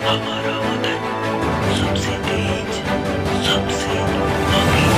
हमारा वतन सबसे तेज, सबसे अमीर।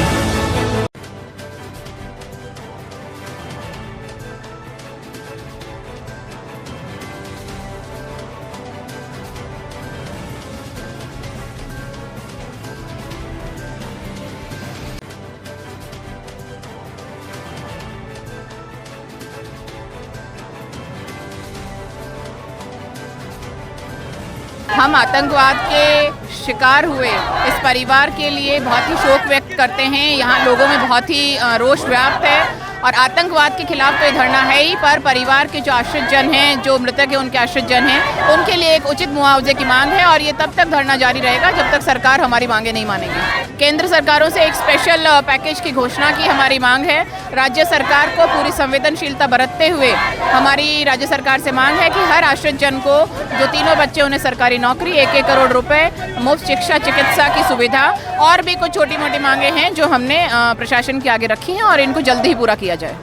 हम आतंकवाद के शिकार हुए इस परिवार के लिए बहुत ही शोक व्यक्त करते हैं। यहाँ लोगों में बहुत ही रोष व्याप्त है और आतंकवाद के खिलाफ तो ये धरना है ही, पर परिवार के जो आश्रित जन हैं, जो मृतक हैं उनके आश्रित जन हैं, उनके लिए एक उचित मुआवजे की मांग है और ये तब तक धरना जारी रहेगा जब तक सरकार हमारी मांगे नहीं मानेगी। केंद्र सरकारों से एक स्पेशल पैकेज की घोषणा की हमारी मांग है। राज्य सरकार को पूरी संवेदनशीलता बरतते हुए हमारी राज्य सरकार से मांग है कि हर आश्रित जन को, जो तीनों बच्चे, उन्हें सरकारी नौकरी, 1-1 करोड़ रुपए, मुफ्त शिक्षा, चिकित्सा की सुविधा और भी कुछ छोटी मोटी मांगे हैं जो हमने प्रशासन के आगे रखी हैं और इनको जल्दी ही पूरा किया जाए।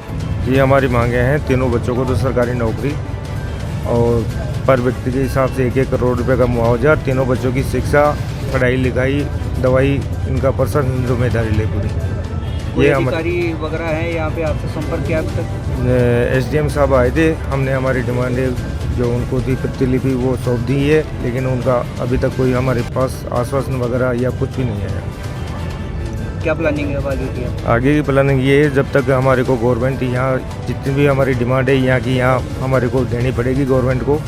ये हमारी मांगे हैं। तीनों बच्चों को तो सरकारी नौकरी और पर व्यक्ति के हिसाब से 1-1 करोड़ रुपए का मुआवजा, तीनों बच्चों की शिक्षा, पढ़ाई लिखाई, दवाई, इनका पर्सनल जिम्मेदारी ले पूरी। ये अधिकारी वगैरह है यहाँ पे, आपसे संपर्क किया अभी तक? SDM साहब आए थे, हमने हमारी डिमांडें जो उनको थी प्रतिलिपि वो सौंप दी है, लेकिन उनका अभी तक कोई हमारे पास आश्वासन वगैरह या कुछ भी नहीं है। क्या प्लानिंग है आगे की? आगे की प्लानिंग ये है, जब तक हमारे को गवर्नमेंट यहाँ जितनी भी हमारी डिमांड है यहाँ की यहाँ हमारे को देनी पड़ेगी गवर्नमेंट को,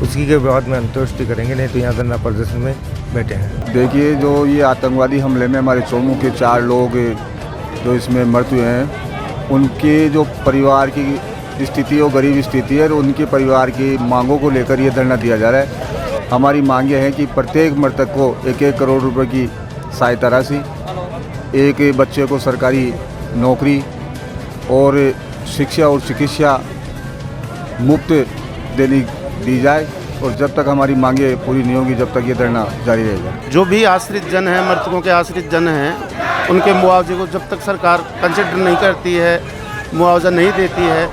उसी के बाद में अंतुष्टि करेंगे, नहीं तो यहाँ धरना प्रदर्शन में बैठे हैं। देखिए, जो ये आतंकवादी हमले में हमारे चोमू के 4 लोग जो इसमें मृत्यु हैं, उनके जो परिवार की स्थिति और गरीब स्थिति है, उनके परिवार की मांगों को लेकर ये धरना दिया जा रहा है। हमारी मांगे हैं कि प्रत्येक मृतक को 1-1 करोड़ रुपए की सहायता राशि, एक बच्चे को सरकारी नौकरी और शिक्षा और चिकित्सा मुफ्त दी जाए, और जब तक हमारी मांगे पूरी नहीं होगी जब तक ये धरना जारी रहेगा। जो भी आश्रित जन हैं, मृतकों के आश्रित जन हैं, उनके मुआवजे को जब तक सरकार कंसिडर नहीं करती है, मुआवजा नहीं देती है,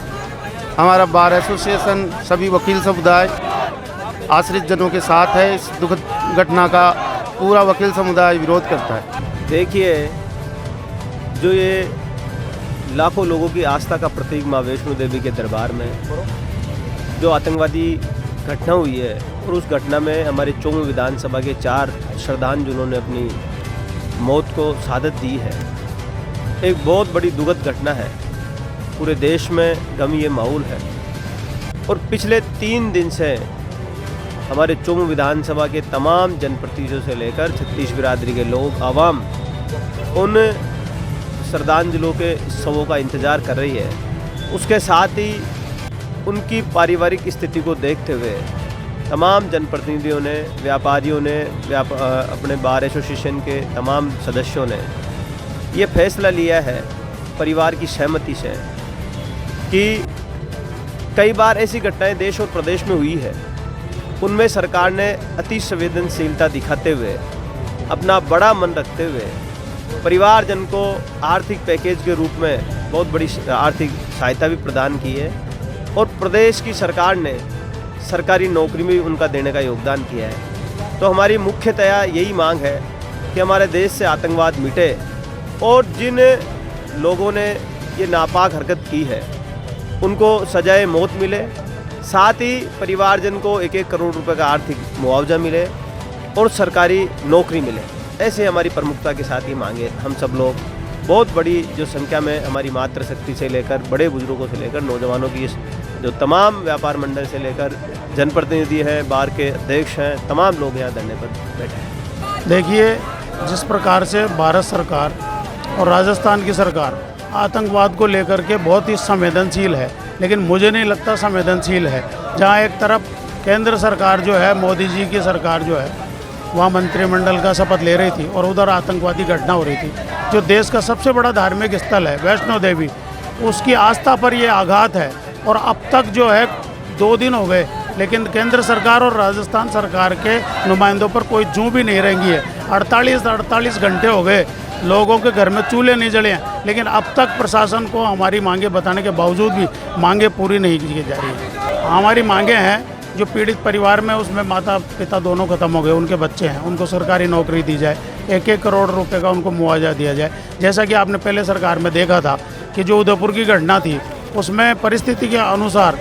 हमारा बार एसोसिएशन, सभी वकील समुदाय आश्रित जनों के साथ है। इस दुखद घटना का पूरा वकील समुदाय विरोध करता है। देखिए, जो ये लाखों लोगों की आस्था का प्रतीक माँ वैष्णो देवी के दरबार में जो आतंकवादी घटना हुई है, और उस घटना में हमारे चोमू विधानसभा के 4 श्रद्धांजलुओं ने अपनी मौत को शहादत दी है, एक बहुत बड़ी दुखद घटना है। पूरे देश में गमी ये माहौल है और पिछले 3 दिन से हमारे चोमू विधानसभा के तमाम जनप्रतिनिधियों से लेकर छत्तीस बिरादरी के लोग, आवाम उन श्रद्धांजलियों के शवों का इंतज़ार कर रही है। उसके साथ ही उनकी पारिवारिक स्थिति को देखते हुए तमाम जनप्रतिनिधियों ने, व्यापारियों ने, अपने बार एसोसिएशन के तमाम सदस्यों ने ये फैसला लिया है परिवार की सहमति से कि कई बार ऐसी घटनाएं देश और प्रदेश में हुई है, उनमें सरकार ने अति संवेदनशीलता दिखाते हुए, अपना बड़ा मन रखते हुए परिवारजन को आर्थिक पैकेज के रूप में बहुत बड़ी आर्थिक सहायता भी प्रदान की है, और प्रदेश की सरकार ने सरकारी नौकरी में भी उनका देने का योगदान किया है। तो हमारी मुख्यतया यही मांग है कि हमारे देश से आतंकवाद मिटे और जिन लोगों ने ये नापाक हरकत की है उनको सजाए मौत मिले, साथ ही परिवारजन को 1-1 करोड़ रुपए का आर्थिक मुआवजा मिले और सरकारी नौकरी मिले। ऐसे हमारी प्रमुखता के साथ ही मांगे हम सब लोग, बहुत बड़ी जो संख्या में हमारी मातृशक्ति से लेकर बड़े बुजुर्गों से लेकर नौजवानों की जो तमाम व्यापार मंडल से लेकर जनप्रतिनिधि हैं, बार के अध्यक्ष हैं, तमाम लोग यहाँ धरने पर बैठे हैं। देखिए, जिस प्रकार से भारत सरकार और राजस्थान की सरकार आतंकवाद को लेकर के बहुत ही संवेदनशील है, लेकिन मुझे नहीं लगता संवेदनशील है। जहाँ एक तरफ केंद्र सरकार जो है, मोदी जी की सरकार जो है, वहाँ मंत्रिमंडल का शपथ ले रही थी और उधर आतंकवादी घटना हो रही थी। जो देश का सबसे बड़ा धार्मिक स्थल है वैष्णो देवी, उसकी आस्था पर ये आघात है। और अब तक जो है 2 दिन हो गए, लेकिन केंद्र सरकार और राजस्थान सरकार के नुमाइंदों पर कोई जूं भी नहीं रेंगी है। 48 घंटे हो गए, लोगों के घर में चूल्हे नहीं जले हैं, लेकिन अब तक प्रशासन को हमारी मांगे बताने के बावजूद भी मांगे पूरी नहीं की जा रही है। हमारी मांगे हैं जो पीड़ित परिवार में उसमें माता पिता दोनों खत्म हो गए, उनके बच्चे हैं, उनको सरकारी नौकरी दी जाए, 1-1 करोड़ रुपए का उनको मुआवजा दिया जाए। जैसा कि आपने पहले सरकार में देखा था कि जो उदयपुर की घटना थी उसमें परिस्थिति के अनुसार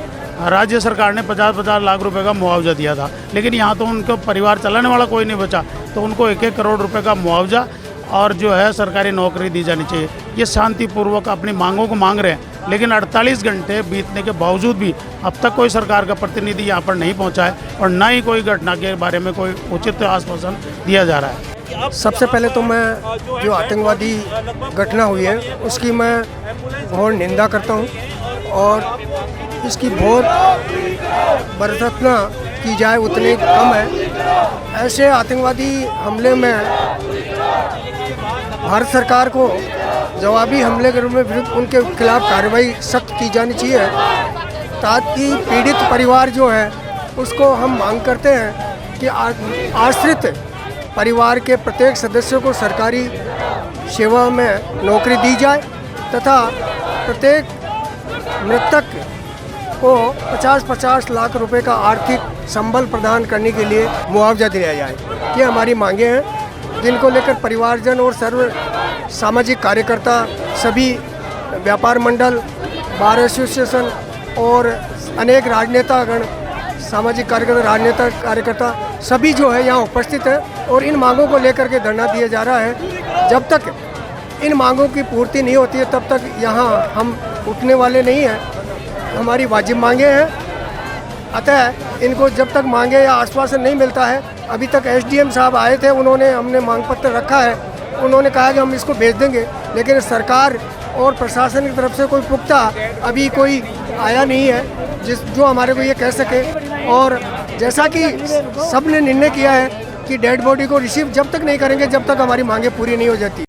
राज्य सरकार ने 50-50 लाख रुपए का मुआवजा दिया था, लेकिन यहाँ तो उनको परिवार चलाने वाला कोई नहीं बचा, तो उनको 1-1 करोड़ रुपए का मुआवजा और जो है सरकारी नौकरी दी जानी चाहिए। ये शांतिपूर्वक अपनी मांगों को मांग रहे हैं, लेकिन 48 घंटे बीतने के बावजूद भी अब तक कोई सरकार का प्रतिनिधि यहाँ पर नहीं पहुँचा है और न ही कोई घटना के बारे में कोई उचित आश्वासन दिया जा रहा है। सबसे पहले तो मैं जो आतंकवादी घटना हुई है उसकी मैं बहुत निंदा करता हूँ और इसकी बहुत बरतना की जाए उतनी कम है। ऐसे आतंकवादी हमले में भारत सरकार को जवाबी हमले के रूप में विरुद्ध उनके खिलाफ कार्रवाई सख्त की जानी चाहिए, ताकि पीड़ित परिवार जो है उसको हम मांग करते हैं कि आश्रित परिवार के प्रत्येक सदस्य को सरकारी सेवा में नौकरी दी जाए तथा प्रत्येक मृतक को 50-50 लाख रुपए का आर्थिक संबल प्रदान करने के लिए मुआवजा दिया जाए। ये हमारी मांगे हैं, जिनको लेकर परिवारजन और सर्व सामाजिक कार्यकर्ता, सभी व्यापार मंडल, बार एसोसिएशन और अनेक राजनेतागण, सामाजिक कार्यकर्ता सभी जो है यहाँ उपस्थित है और इन मांगों को लेकर के धरना दिया जा रहा है। जब तक इन मांगों की पूर्ति नहीं होती है तब तक यहाँ हम उठने वाले नहीं हैं। हमारी वाजिब मांगे हैं, अतः इनको जब तक मांगे या आश्वासन नहीं मिलता है, अभी तक एसडीएम साहब आए थे, उन्होंने हमने मांग पत्र रखा है, उन्होंने कहा कि हम इसको भेज देंगे, लेकिन सरकार और प्रशासन की तरफ से कोई पुख्ता अभी कोई आया नहीं है जो हमारे को ये कह सके। और जैसा कि सब ने निर्णय किया है कि डेड बॉडी को रिसीव जब तक नहीं करेंगे जब तक हमारी मांगे पूरी नहीं हो जाती।